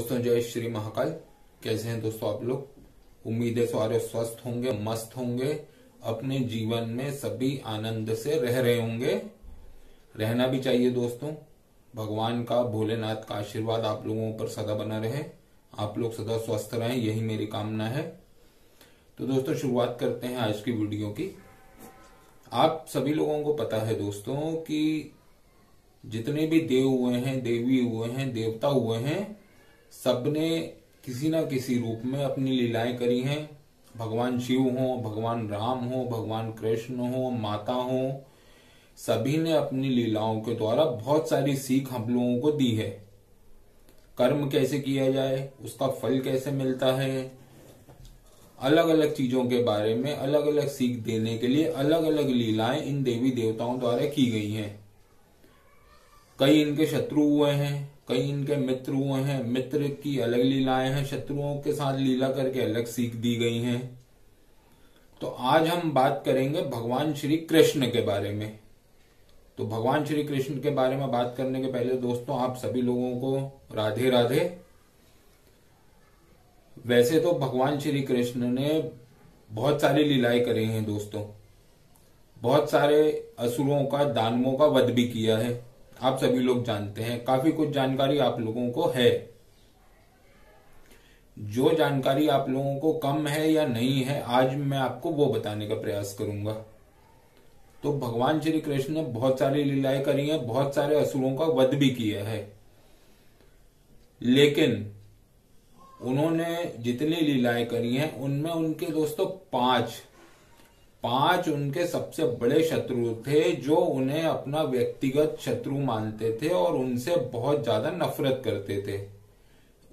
दोस्तों जय श्री महाकाल। कैसे हैं दोस्तों आप लोग? उम्मीद है सारे स्वस्थ होंगे, मस्त होंगे, अपने जीवन में सभी आनंद से रह रहे होंगे। रहना भी चाहिए दोस्तों। भगवान का, भोलेनाथ का आशीर्वाद आप लोगों पर सदा बना रहे, आप लोग सदा स्वस्थ रहें, यही मेरी कामना है। तो दोस्तों शुरुआत करते हैं आज की वीडियो की। आप सभी लोगों को पता है दोस्तों कि जितने भी देव हुए हैं, देवी हुए हैं, देवता हुए हैं, सबने किसी न किसी रूप में अपनी लीलाएं करी हैं। भगवान शिव हो, भगवान राम हो, भगवान कृष्ण हो, माता हो, सभी ने अपनी लीलाओं के द्वारा बहुत सारी सीख हम लोगों को दी है। कर्म कैसे किया जाए, उसका फल कैसे मिलता है, अलग अलग चीजों के बारे में अलग अलग सीख देने के लिए अलग अलग लीलाएं इन देवी देवताओं द्वारा की गई हैं। कई इनके शत्रु हुए हैं, कई इनके मित्र हुए हैं, मित्र की अलग लीलाएं हैं, शत्रुओं के साथ लीला करके अलग सीख दी गई हैं। तो आज हम बात करेंगे भगवान श्री कृष्ण के बारे में। तो भगवान श्री कृष्ण के बारे में बात करने के पहले दोस्तों आप सभी लोगों को राधे राधे। वैसे तो भगवान श्री कृष्ण ने बहुत सारी लीलाएं करी हैं दोस्तों, बहुत सारे असुरों का, दानवों का वध भी किया है, आप सभी लोग जानते हैं। काफी कुछ जानकारी आप लोगों को है। जो जानकारी आप लोगों को कम है या नहीं है, आज मैं आपको वो बताने का प्रयास करूंगा। तो भगवान श्री कृष्ण ने बहुत सारी लीलाएं करी हैं, बहुत सारे असुरों का वध भी किया है, लेकिन उन्होंने जितनी लीलाएं करी हैं उनमें उनके दोस्तों पांच उनके सबसे बड़े शत्रु थे, जो उन्हें अपना व्यक्तिगत शत्रु मानते थे और उनसे बहुत ज्यादा नफरत करते थे।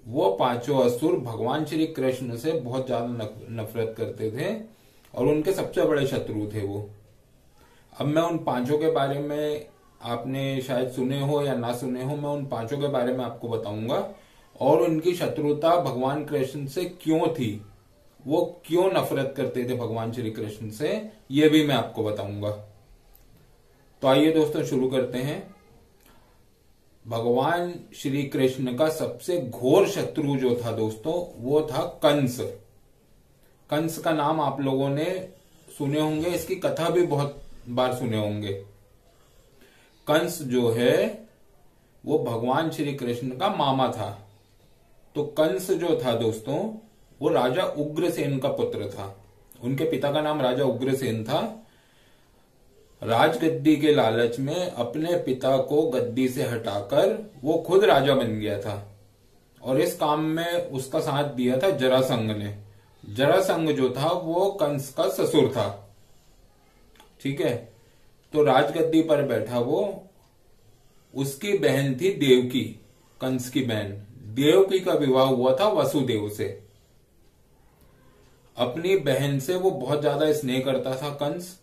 वो पांचों असुर भगवान श्री कृष्ण से बहुत ज्यादा नफरत करते थे और उनके सबसे बड़े शत्रु थे वो। अब मैं उन पांचों के बारे में, आपने शायद सुने हो या ना सुने हो, मैं उन पांचों के बारे में आपको बताऊंगा और उनकी शत्रुता भगवान कृष्ण से क्यों थी, वो क्यों नफरत करते थे भगवान श्री कृष्ण से, ये भी मैं आपको बताऊंगा। तो आइए दोस्तों शुरू करते हैं। भगवान श्री कृष्ण का सबसे घोर शत्रु जो था दोस्तों, वो था कंस। कंस का नाम आप लोगों ने सुने होंगे, इसकी कथा भी बहुत बार सुने होंगे। कंस जो है वो भगवान श्री कृष्ण का मामा था। तो कंस जो था दोस्तों वो राजा उग्रसेन का पुत्र था। उनके पिता का नाम राजा उग्रसेन था। राजगद्दी के लालच में अपने पिता को गद्दी से हटाकर वो खुद राजा बन गया था और इस काम में उसका साथ दिया था जरासंध ने। जरासंध जो था वो कंस का ससुर था, ठीक है। तो राजगद्दी पर बैठा वो, उसकी बहन थी देवकी, कंस की बहन। देवकी का विवाह हुआ था वसुदेव से। अपनी बहन से वो बहुत ज्यादा स्नेह करता था कंस।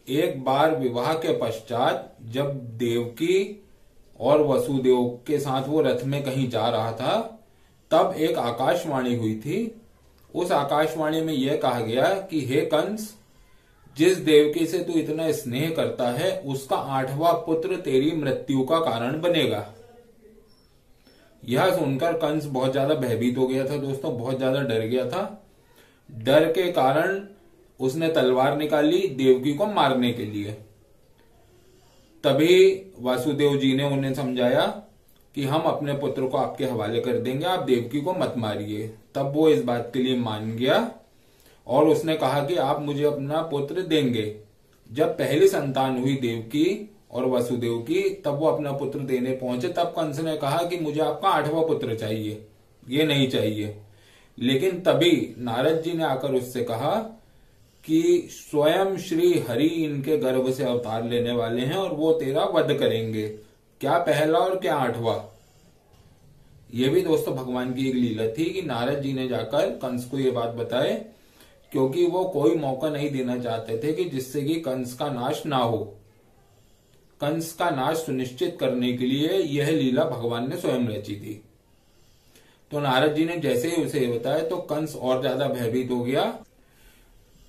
एक बार विवाह के पश्चात जब देवकी और वसुदेव के साथ वो रथ में कहीं जा रहा था, तब एक आकाशवाणी हुई थी। उस आकाशवाणी में यह कहा गया कि हे कंस, जिस देवकी से तू इतना स्नेह करता है उसका 8वां पुत्र तेरी मृत्यु का कारण बनेगा। यह सुनकर कंस बहुत ज्यादा भयभीत हो गया था दोस्तों, बहुत ज्यादा डर गया था। डर के कारण उसने तलवार निकाली देवकी को मारने के लिए। तभी वासुदेव जी ने उन्हें समझाया कि हम अपने पुत्र को आपके हवाले कर देंगे, आप देवकी को मत मारिए। तब वो इस बात के लिए मान गया और उसने कहा कि आप मुझे अपना पुत्र देंगे। जब पहली संतान हुई देवकी और वसुदेव की, तब वो अपना पुत्र देने पहुंचे। तब कंस ने कहा कि मुझे आपका 8वां पुत्र चाहिए, ये नहीं चाहिए। लेकिन तभी नारद जी ने आकर उससे कहा कि स्वयं श्री हरि इनके गर्भ से अवतार लेने वाले हैं और वो तेरा वध करेंगे, क्या पहला और क्या 8वां। ये भी दोस्तों भगवान की एक लीला थी कि नारद जी ने जाकर कंस को ये बात बताए, क्योंकि वो कोई मौका नहीं देना चाहते थे कि जिससे कि कंस का नाश ना हो। कंस का नाश सुनिश्चित करने के लिए यह लीला भगवान ने स्वयं रची थी। तो नारद जी ने जैसे ही उसे बताया तो कंस और ज्यादा भयभीत हो गया।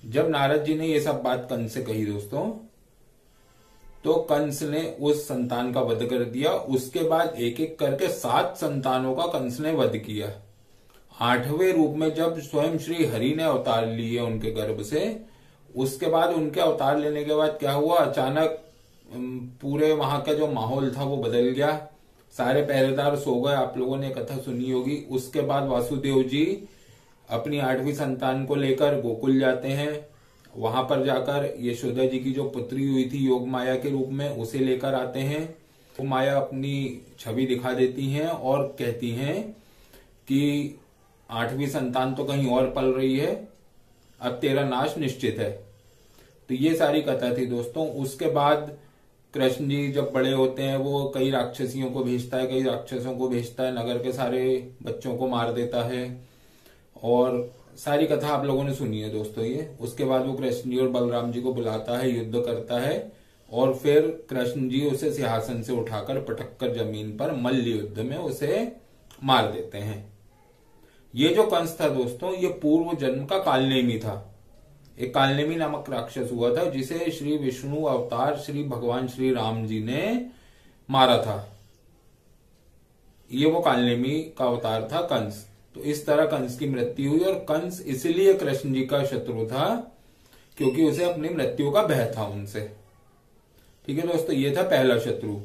जब नारद जी ने ये सब बात कंस से कही दोस्तों, तो कंस ने उस संतान का वध कर दिया। उसके बाद एक एक करके 7 संतानों का कंस ने वध किया। 8वें रूप में जब स्वयं श्री हरि ने अवतार लिए उनके गर्भ से, उसके बाद उनके अवतार लेने के बाद क्या हुआ, अचानक पूरे वहां का जो माहौल था वो बदल गया। सारे पहरेदार सो गए। आप लोगों ने कथा सुनी होगी। उसके बाद वासुदेव जी अपनी 8वीं संतान को लेकर गोकुल जाते हैं। वहां पर जाकर यशोदा जी की जो पुत्री हुई थी योग माया के रूप में, उसे लेकर आते हैं। वो माया अपनी छवि दिखा देती हैं और कहती हैं कि 8वीं संतान तो कहीं और पल रही है, अब तेरा नाश निश्चित है। तो ये सारी कथा थी दोस्तों। उसके बाद कृष्ण जी जब बड़े होते हैं, वो कई राक्षसियों को भेजता है, कई राक्षसों को भेजता है, नगर के सारे बच्चों को मार देता है, और सारी कथा आप लोगों ने सुनी है दोस्तों ये। उसके बाद वो कृष्ण जी और बलराम जी को बुलाता है, युद्ध करता है, और फिर कृष्ण जी उसे सिंहासन से उठाकर पटककर जमीन पर मल्ल युद्ध में उसे मार देते हैं। ये जो कंस था दोस्तों, ये पूर्व जन्म का कालनेमी था। एक कालनेमी नामक राक्षस हुआ था जिसे श्री विष्णु अवतार श्री भगवान श्री राम जी ने मारा था। ये वो कालनेमी का अवतार था कंस। तो इस तरह कंस की मृत्यु हुई, और कंस इसलिए कृष्ण जी का शत्रु था क्योंकि उसे अपनी मृत्यु का भय था उनसे। ठीक है दोस्तों, ये था पहला शत्रु।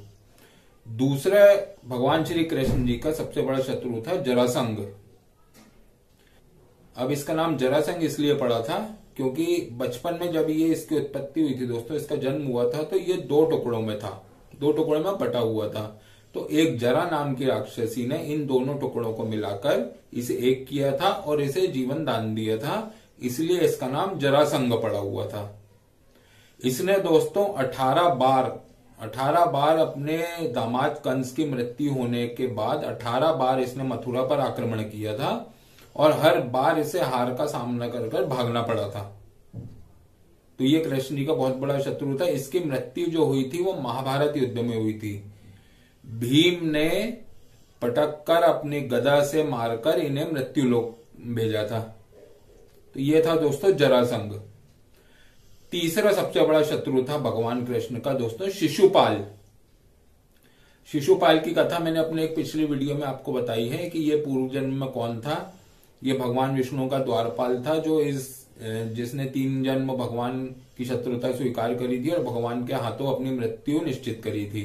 दूसरा भगवान श्री कृष्ण जी का सबसे बड़ा शत्रु था जरासंध। अब इसका नाम जरासंध इसलिए पड़ा था क्योंकि बचपन में जब ये इसकी उत्पत्ति हुई थी दोस्तों, इसका जन्म हुआ था, तो ये 2 टुकड़ों में था, 2 टुकड़ों में बटा हुआ था। तो एक जरा नाम की राक्षसी ने इन दोनों टुकड़ों को मिलाकर इसे एक किया था और इसे जीवन दान दिया था, इसलिए इसका नाम जरासंध पड़ा हुआ था। इसने दोस्तों 18 बार अपने दामाद कंस की मृत्यु होने के बाद 18 बार इसने मथुरा पर आक्रमण किया था, और हर बार इसे हार का सामना कर कर भागना पड़ा था। तो ये कृष्ण जी का बहुत बड़ा शत्रु था। इसकी मृत्यु जो हुई थी वो महाभारत युद्ध में हुई थी। भीम ने पटक कर अपनी गदा से मारकर इन्हें मृत्यु लोक भेजा था। तो ये था दोस्तों जरासंध। तीसरा सबसे बड़ा शत्रु था भगवान कृष्ण का दोस्तों शिशुपाल। शिशुपाल की कथा मैंने अपने एक पिछली वीडियो में आपको बताई है कि ये पूर्व जन्म में कौन था। ये भगवान विष्णु का द्वारपाल था, जो जिसने 3 जन्म भगवान की शत्रुता स्वीकार करी थी और भगवान के हाथों अपनी मृत्यु निश्चित करी थी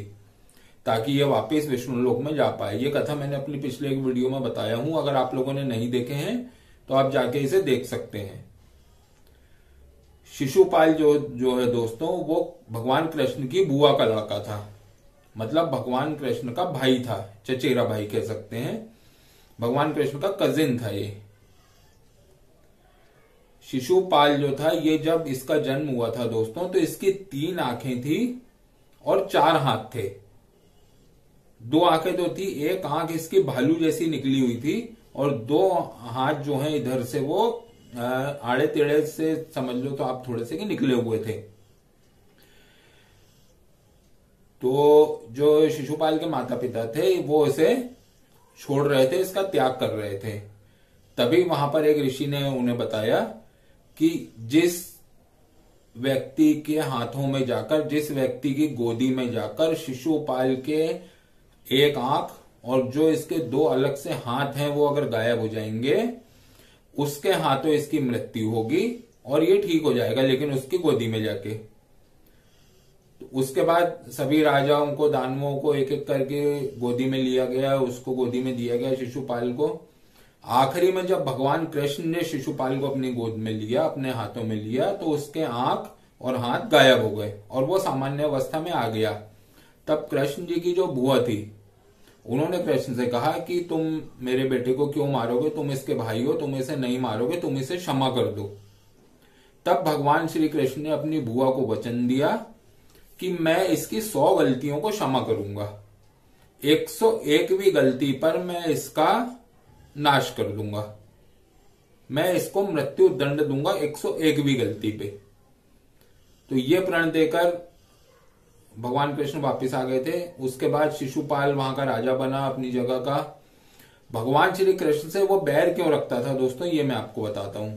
ताकि ये वापस विष्णु लोक में जा पाए। ये कथा मैंने अपनी पिछले एक वीडियो में बताया हूं। अगर आप लोगों ने नहीं देखे हैं तो आप जाके इसे देख सकते हैं। शिशुपाल जो है दोस्तों, वो भगवान कृष्ण की बुआ का लड़का था, मतलब भगवान कृष्ण का भाई था, चचेरा भाई कह सकते हैं। भगवान कृष्ण का कजिन था ये शिशुपाल जो था। ये जब इसका जन्म हुआ था दोस्तों, तो इसकी 3 आंखें थी और 4 हाथ थे। 2 आंखें तो थी, एक आंख इसकी भालू जैसी निकली हुई थी, और 2 हाथ जो हैं इधर से वो आड़े टेढ़े से समझ लो तो आप थोड़े से कि निकले हुए थे। तो जो शिशुपाल के माता पिता थे वो इसे छोड़ रहे थे, इसका त्याग कर रहे थे। तभी वहां पर एक ऋषि ने उन्हें बताया कि जिस व्यक्ति के हाथों में जाकर, जिस व्यक्ति की गोदी में जाकर शिशुपाल के एक आंख और जो इसके 2 अलग से हाथ हैं वो अगर गायब हो जाएंगे, उसके हाथों इसकी मृत्यु होगी और ये ठीक हो जाएगा, लेकिन उसकी गोदी में जाके। तो उसके बाद सभी राजाओं को, दानवों को एक एक करके गोदी में लिया गया, उसको गोदी में दिया गया शिशुपाल को। आखिरी में जब भगवान कृष्ण ने शिशुपाल को अपनी गोद में लिया, अपने हाथों में लिया, तो उसके आंख और हाथ गायब हो गए और वो सामान्य अवस्था में आ गया। तब कृष्ण जी की जो बुआ थी, उन्होंने कृष्ण से कहा कि तुम मेरे बेटे को क्यों मारोगे, तुम इसके भाई हो, तुम इसे नहीं मारोगे, तुम इसे क्षमा कर दो। तब भगवान श्री कृष्ण ने अपनी बुआ को वचन दिया कि मैं इसकी 100 गलतियों को क्षमा करूंगा, 101वीं गलती पर मैं इसका नाश कर दूंगा, मैं इसको मृत्यु दंड दूंगा 101वीं गलती पे। तो ये प्रण देकर भगवान कृष्ण वापस आ गए थे। उसके बाद शिशुपाल वहां का राजा बना अपनी जगह का। भगवान श्री कृष्ण से वो बैर क्यों रखता था दोस्तों, ये मैं आपको बताता हूं।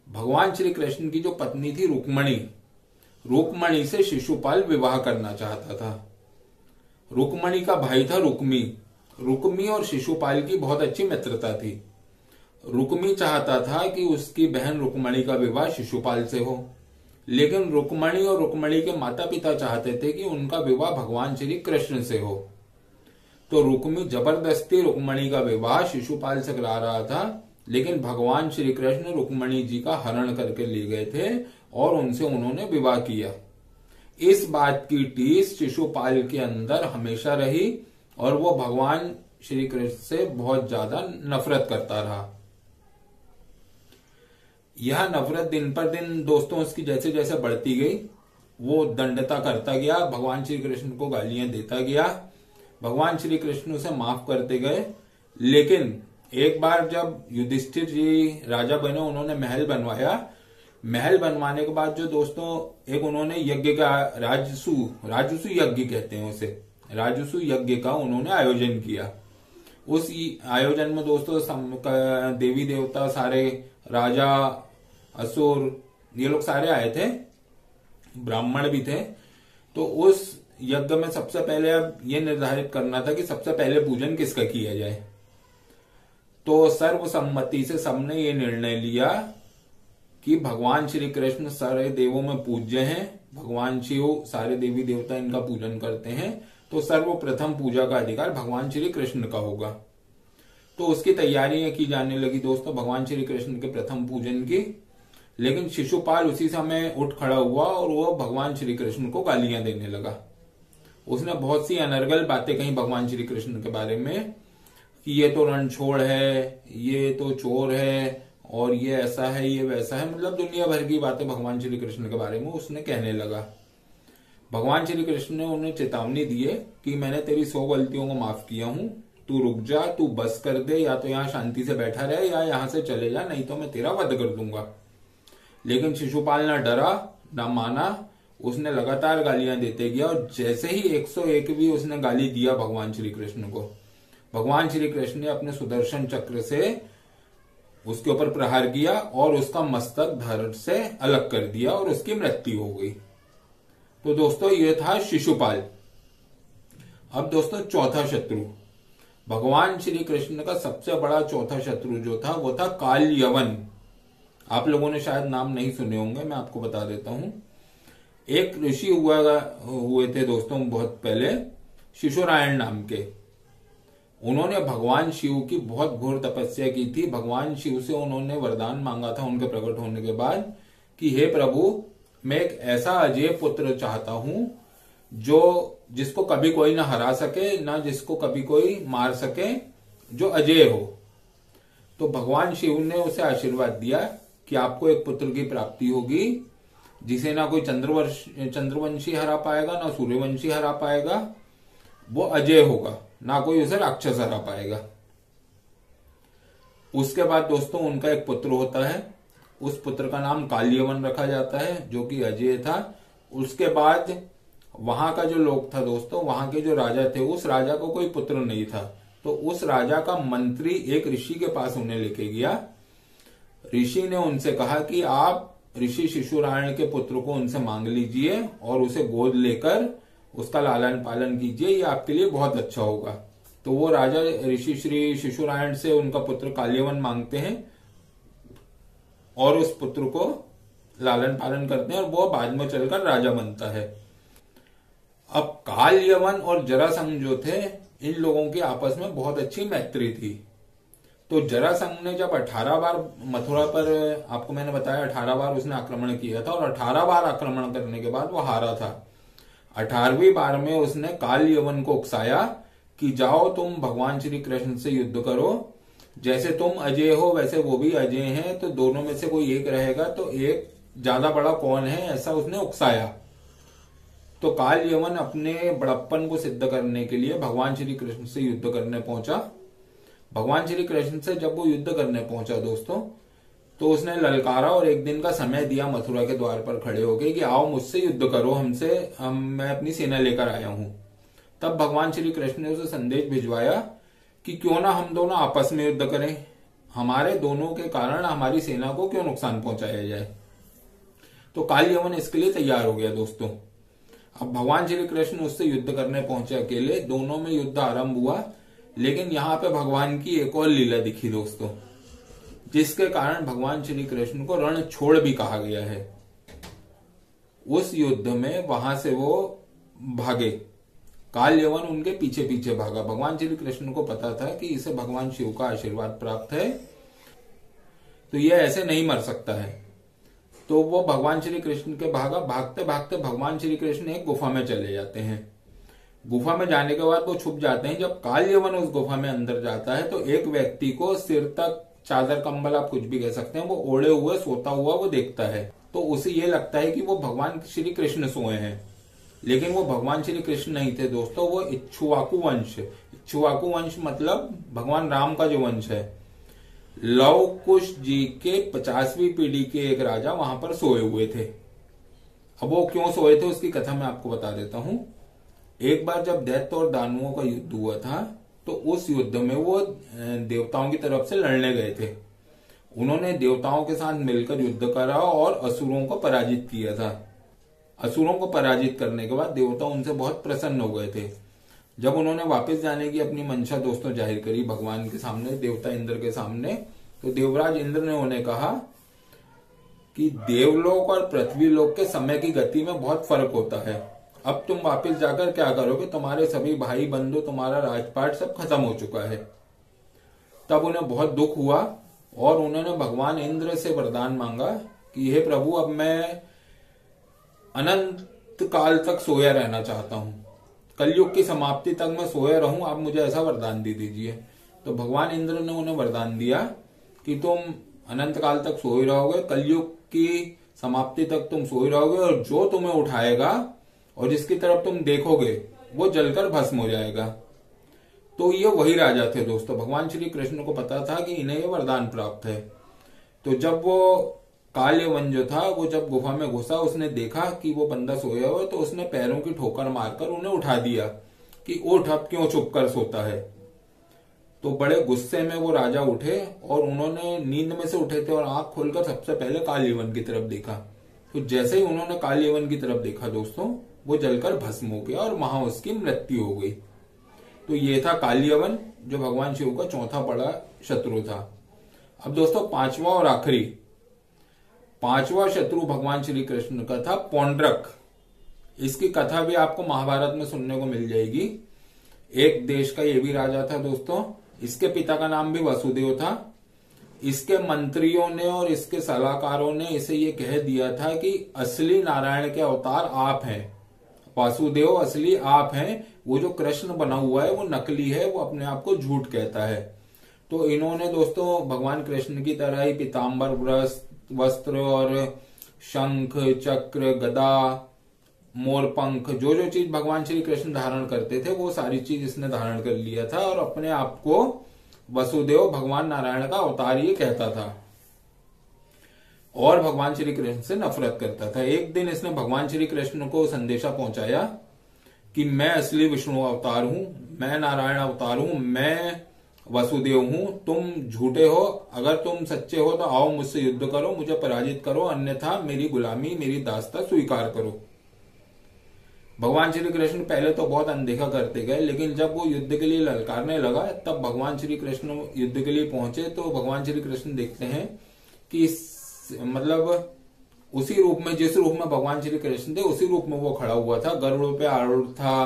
भगवान श्री कृष्ण की जो पत्नी थी रुक्मणी, रुक्मणी से शिशुपाल विवाह करना चाहता था। रुक्मणी का भाई था रुक्मी। रुक्मी और शिशुपाल की बहुत अच्छी मित्रता थी। रुक्मी चाहता था कि उसकी बहन रुक्मणी का विवाह शिशुपाल से हो, लेकिन रुक्मणी और रुक्मणी के माता पिता चाहते थे कि उनका विवाह भगवान श्री कृष्ण से हो। तो रुक्मी जबरदस्ती रुक्मणी का विवाह शिशुपाल से करा रहा था, लेकिन भगवान श्री कृष्ण रुक्मणी जी का हरण करके ले गए थे और उनसे उन्होंने विवाह किया। इस बात की टीस शिशुपाल के अंदर हमेशा रही और वो भगवान श्री कृष्ण से बहुत ज्यादा नफरत करता रहा। यह नफरत दिन पर दिन दोस्तों उसकी जैसे जैसे बढ़ती गई, वो दंडता करता गया, भगवान श्री कृष्ण को गालियां देता गया। भगवान श्री कृष्ण उसे माफ करते गए, लेकिन एक बार जब युधिष्ठिर जी राजा बने, उन्होंने महल बनवाया। महल बनवाने के बाद जो दोस्तों एक उन्होंने यज्ञ का राजसु यज्ञ कहते हैं उसे, राजसु यज्ञ का उन्होंने आयोजन किया। उस आयोजन में दोस्तों देवी देवता सारे, राजा, असुर, ये लोग सारे आए थे, ब्राह्मण भी थे। तो उस यज्ञ में सबसे पहले अब ये निर्धारित करना था कि सबसे पहले पूजन किसका किया जाए। तो सर्वसम्मति से सबने ये निर्णय लिया कि भगवान श्री कृष्ण सारे देवों में पूज्य हैं, भगवान शिव सारे देवी देवता इनका पूजन करते हैं, तो सर्वप्रथम पूजा का अधिकार भगवान श्री कृष्ण का होगा। तो उसकी तैयारियां की जाने लगी दोस्तों भगवान श्री कृष्ण के प्रथम पूजन की। लेकिन शिशुपाल उसी समय उठ खड़ा हुआ और वो भगवान श्री कृष्ण को गालियां देने लगा। उसने बहुत सी अनर्गल बातें कही भगवान श्री कृष्ण के बारे में कि ये तो रणछोड़ है, ये तो चोर है, और ये ऐसा है, ये वैसा है, मतलब दुनिया भर की बातें भगवान श्री कृष्ण के बारे में उसने कहने लगा। भगवान श्री कृष्ण ने उन्हें चेतावनी दी है कि मैंने तेरी 100 गलतियों को माफ किया हूं, तू रुक जा, तू बस कर दे, या तो यहाँ शांति से बैठा रहे या यहां से चले जा, नहीं तो मैं तेरा वध कर दूंगा। लेकिन शिशुपाल ना डरा ना माना, उसने लगातार गालियां देते गया और जैसे ही 101वीं उसने गाली दिया भगवान श्री कृष्ण को, भगवान श्री कृष्ण ने अपने सुदर्शन चक्र से उसके ऊपर प्रहार किया और उसका मस्तक धड़ से अलग कर दिया और उसकी मृत्यु हो गई। तो दोस्तों ये था शिशुपाल। अब दोस्तों चौथा शत्रु, भगवान श्री कृष्ण का सबसे बड़ा चौथा शत्रु जो था वो था काल यवन। आप लोगों ने शायद नाम नहीं सुने होंगे, मैं आपको बता देता हूं। एक ऋषि हुए थे दोस्तों बहुत पहले, शिशुरायण नाम के। उन्होंने भगवान शिव की बहुत घोर तपस्या की थी। भगवान शिव से उन्होंने वरदान मांगा था उनके प्रकट होने के बाद कि हे प्रभु, मैं एक ऐसा अजय पुत्र चाहता हूं जिसको कभी कोई ना हरा सके, ना जिसको कभी कोई मार सके, जो अजय हो। तो भगवान शिव ने उसे आशीर्वाद दिया कि आपको एक पुत्र की प्राप्ति होगी जिसे ना कोई चंद्रवंशी हरा पाएगा, ना सूर्यवंशी हरा पाएगा, वो अजय होगा, ना कोई उसे राक्षस हरा पाएगा। उसके बाद दोस्तों उनका एक पुत्र होता है, उस पुत्र का नाम काल्यवन रखा जाता है, जो कि अजय था। उसके बाद वहां का जो लोग था दोस्तों, वहां के जो राजा थे, उस राजा को कोई पुत्र नहीं था। तो उस राजा का मंत्री एक ऋषि के पास उन्हें लेके गया। ऋषि ने उनसे कहा कि आप ऋषि शिशुरायण के पुत्र को उनसे मांग लीजिए और उसे गोद लेकर उसका लालन पालन कीजिए, ये आपके लिए बहुत अच्छा होगा। तो वो राजा ऋषि श्री शिशुरायण से उनका पुत्र काल्यवन मांगते हैं और उस पुत्र को लालन पालन करते हैं और वो बाद में चलकर राजा बनता है। अब काल्यवन और जरासंध जो थे, इन लोगों की आपस में बहुत अच्छी मैत्री थी। तो जरासंध ने जब 18 बार मथुरा पर, आपको मैंने बताया 18 बार उसने आक्रमण किया था और 18 बार आक्रमण करने के बाद वो हारा था। 18वीं बार में उसने काल्यवन को उकसाया कि जाओ तुम भगवान श्री कृष्ण से युद्ध करो, जैसे तुम अजय हो वैसे वो भी अजय हैं, तो दोनों में से कोई एक रहेगा तो एक ज्यादा बड़ा कौन है, ऐसा उसने उकसाया। तो काल्यवन अपने बड़प्पन को सिद्ध करने के लिए भगवान श्री कृष्ण से युद्ध करने पहुंचा। भगवान श्री कृष्ण से जब वो युद्ध करने पहुंचा दोस्तों, तो उसने ललकारा और एक दिन का समय दिया मथुरा के द्वार पर खड़े होके कि आओ मुझसे युद्ध करो, मैं अपनी सेना लेकर आया हूं। तब भगवान श्री कृष्ण ने उसे संदेश भिजवाया कि क्यों ना हम दोनों आपस में युद्ध करें, हमारे दोनों के कारण हमारी सेना को क्यों नुकसान पहुंचाया जाए। तो काल यवन इसके लिए तैयार हो गया दोस्तों। अब भगवान श्री कृष्ण उससे युद्ध करने पहुंचे अकेले, दोनों में युद्ध आरंभ हुआ। लेकिन यहाँ पे भगवान की एक और लीला दिखी दोस्तों, जिसके कारण भगवान श्री कृष्ण को रण छोड़ भी कहा गया है। उस युद्ध में वहां से वो भागे, काल यवन उनके पीछे पीछे भागा। भगवान श्री कृष्ण को पता था कि इसे भगवान शिव का आशीर्वाद प्राप्त है, तो ये ऐसे नहीं मर सकता है। तो वो भगवान श्री कृष्ण के भागा। भागते भागते भगवान श्री कृष्ण एक गुफा में चले जाते हैं। गुफा में जाने के बाद वो छुप जाते हैं। जब काल यवन उस गुफा में अंदर जाता है तो एक व्यक्ति को सिर तक चादर कंबल, आप कुछ भी कह सकते हैं, वो ओढ़े हुए सोता हुआ वो देखता है। तो उसे ये लगता है कि वो भगवान श्री कृष्ण सोए हैं, लेकिन वो भगवान श्री कृष्ण नहीं थे दोस्तों, वो इक्ष्वाकु वंश। इक्ष्वाकु वंश मतलब भगवान राम का जो वंश है। लव कुश जी के 50वीं पीढ़ी के एक राजा वहां पर सोए हुए थे। अब वो क्यों सोए थे उसकी कथा मैं आपको बता देता हूं। एक बार जब दैत्य और दानवों का युद्ध हुआ था, तो उस युद्ध में वो देवताओं की तरफ से लड़ने गए थे। उन्होंने देवताओं के साथ मिलकर युद्ध करा और असुरों को पराजित किया था। असुरों को पराजित करने के बाद देवता उनसे बहुत प्रसन्न हो गए थे। जब उन्होंने वापस जाने की अपनी मंशा दोस्तों जाहिर करी भगवान के सामने, देवता इंद्र के सामने, तो देवराज इंद्र ने उन्हें कहा कि देवलोक और पृथ्वीलोक के समय की गति में बहुत फर्क होता है। अब तुम वापस जाकर क्या करोगे? तुम्हारे सभी भाई बंधु, तुम्हारा राजपाट सब खत्म हो चुका है। तब उन्हें बहुत दुख हुआ और उन्होंने भगवान इंद्र से वरदान मांगा कि हे प्रभु, अब मैं अनंत काल तक सोया रहना चाहता हूं, कलयुग की समाप्ति तक मैं सोया रहूं, आप मुझे ऐसा वरदान दे दीजिए। तो भगवान इंद्र ने उन्हें वरदान दिया कि तुम अनंत काल तक सोए रहोगे, कलयुग की समाप्ति तक तुम सोए रहोगे, और जो तुम्हें उठाएगा और जिसकी तरफ तुम देखोगे वो जलकर भस्म हो जाएगा। तो ये वही राजा थे दोस्तों। भगवान श्री कृष्ण को पता था कि इन्हें ये वरदान प्राप्त है। तो जब वो काल यवन जो था, वो जब गुफा में घुसा, उसने देखा कि वो बंदा सोया हुआ, तो उसने पैरों की ठोकर मारकर उन्हें उठा दिया कि उठ, अब क्यों छुप कर सोता है। तो बड़े गुस्से में वो राजा उठे और उन्होंने नींद में से उठे थे और आंख खोलकर सबसे पहले काल यवन की तरफ देखा। तो जैसे ही उन्होंने काल यवन की तरफ देखा दोस्तों, वो जलकर भस्म हो गया और वहां उसकी मृत्यु हो गई। तो ये था काल यवन, जो भगवान शिव का चौथा बड़ा शत्रु था। अब दोस्तों पांचवा शत्रु भगवान श्री कृष्ण का था पौंड्रक। इसकी कथा भी आपको महाभारत में सुनने को मिल जाएगी। एक देश का ये भी राजा था दोस्तों। इसके पिता का नाम भी वसुदेव था। इसके मंत्रियों ने और इसके सलाहकारों ने इसे ये कह दिया था कि असली नारायण के अवतार आप हैं, वासुदेव असली आप हैं, वो जो कृष्ण बना हुआ है वो नकली है, वो अपने आप को झूठ कहता है। तो इन्होंने दोस्तों भगवान कृष्ण की तरह ही पीताम्बर वस्त्र और शंख, चक्र, गदा, मोरपंख, जो जो चीज भगवान श्री कृष्ण धारण करते थे वो सारी चीज इसने धारण कर लिया था और अपने आप को वसुदेव भगवान नारायण का अवतार ये कहता था और भगवान श्री कृष्ण से नफरत करता था। एक दिन इसने भगवान श्री कृष्ण को संदेशा पहुंचाया कि मैं असली विष्णु अवतार हूं, मैं नारायण अवतार हूं, मैं वसुदेव हूं, तुम झूठे हो, अगर तुम सच्चे हो तो आओ मुझसे युद्ध करो, मुझे पराजित करो, अन्यथा मेरी गुलामी, मेरी दास्ता स्वीकार करो। भगवान श्री कृष्ण पहले तो बहुत अनदेखा करते गए, लेकिन जब वो युद्ध के लिए ललकारने लगा तब भगवान श्री कृष्ण युद्ध के लिए पहुंचे। तो भगवान श्री कृष्ण देखते हैं कि मतलब उसी रूप में, जिस रूप में भगवान श्री कृष्ण थे उसी रूप में वो खड़ा हुआ था, गरुड़ पे आरूढ़ था,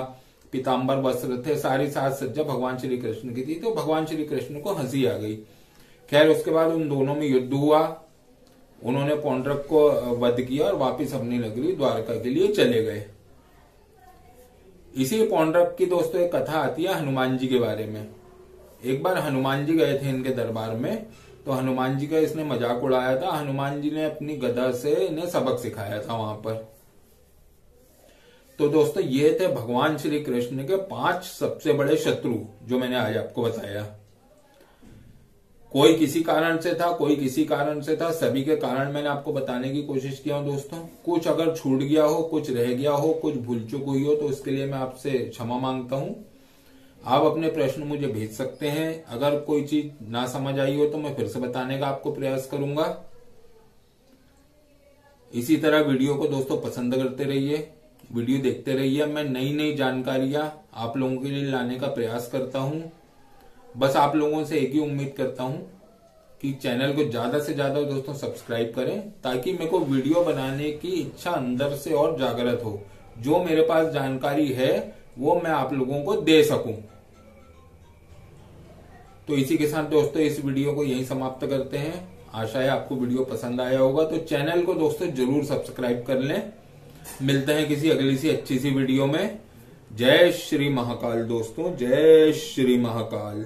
पीताम्बर वस्त्र थे, सारी साज सज्जा भगवान श्री कृष्ण की थी। तो भगवान श्री कृष्ण को हंसी आ गई। खैर उसके बाद उन दोनों में युद्ध हुआ, उन्होंने पौंड्रक को वध किया और वापिस अपनी नगरी द्वारका के लिए चले गए। इसी पौंड्रक की दोस्तों एक कथा आती है हनुमान जी के बारे में। एक बार हनुमान जी गए थे इनके दरबार में, तो हनुमान जी का इसने मजाक उड़ाया था। हनुमान जी ने अपनी गदा से इन्हें सबक सिखाया था वहां पर। तो दोस्तों ये थे भगवान श्री कृष्ण के 5 सबसे बड़े शत्रु जो मैंने आज आपको बताया। कोई किसी कारण से था, कोई किसी कारण से था, सभी के कारण मैंने आपको बताने की कोशिश किया हूं दोस्तों। कुछ अगर छूट गया हो, कुछ रह गया हो, कुछ भूल चूक हुई हो तो उसके लिए मैं आपसे क्षमा मांगता हूं। आप अपने प्रश्न मुझे भेज सकते हैं। अगर कोई चीज ना समझ आई हो तो मैं फिर से बताने का आपको प्रयास करूंगा। इसी तरह वीडियो को दोस्तों पसंद करते रहिए, वीडियो देखते रहिए। मैं नई नई जानकारियां आप लोगों के लिए लाने का प्रयास करता हूं। बस आप लोगों से एक ही उम्मीद करता हूं कि चैनल को ज्यादा से ज्यादा दोस्तों सब्सक्राइब करें, ताकि मेरे को वीडियो बनाने की इच्छा अंदर से और जागृत हो। जो मेरे पास जानकारी है वो मैं आप लोगों को दे सकूं। तो इसी के साथ दोस्तों इस वीडियो को यहीं समाप्त करते हैं। आशा है आपको वीडियो पसंद आया होगा, तो चैनल को दोस्तों जरूर सब्सक्राइब कर लें। मिलते हैं किसी अगली सी अच्छी सी वीडियो में। जय श्री महाकाल दोस्तों, जय श्री महाकाल।